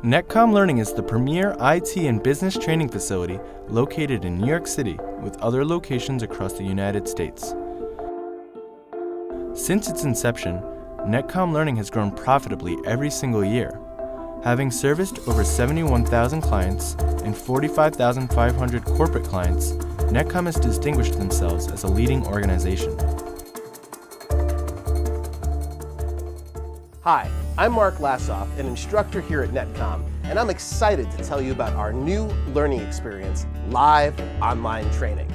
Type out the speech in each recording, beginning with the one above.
NetCom Learning is the premier IT and business training facility located in New York City with other locations across the United States. Since its inception, NetCom Learning has grown profitably every single year. Having serviced over 71,000 clients and 45,500 corporate clients, NetCom has distinguished themselves as a leading organization. Hi, I'm Mark Lassoff, an instructor here at NetCom, and I'm excited to tell you about our new learning experience, live online training.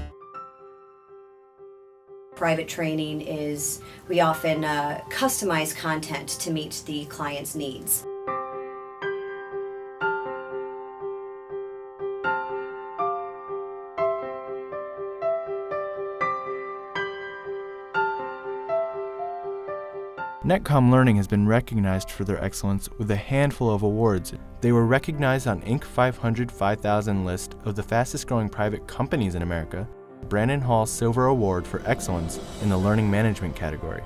Private training is, we often customize content to meet the client's needs. NetCom Learning has been recognized for their excellence with a handful of awards. They were recognized on Inc. 500 5000 list of the fastest growing private companies in America, Brandon Hall Silver Award for Excellence in the Learning Management category.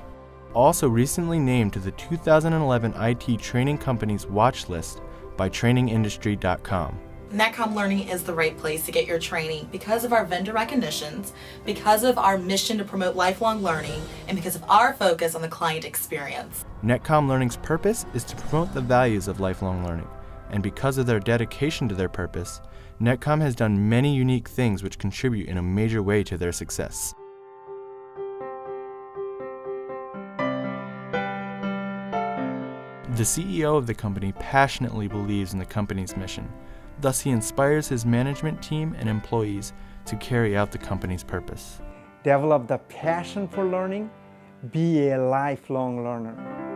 Also recently named to the 2011 IT Training Companies Watch list by TrainingIndustry.com. NetCom Learning is the right place to get your training because of our vendor recognitions, because of our mission to promote lifelong learning, and because of our focus on the client experience. NetCom Learning's purpose is to promote the values of lifelong learning, and because of their dedication to their purpose, NetCom has done many unique things which contribute in a major way to their success. The CEO of the company passionately believes in the company's mission. Thus, he inspires his management team and employees to carry out the company's purpose. Develop the passion for learning, be a lifelong learner.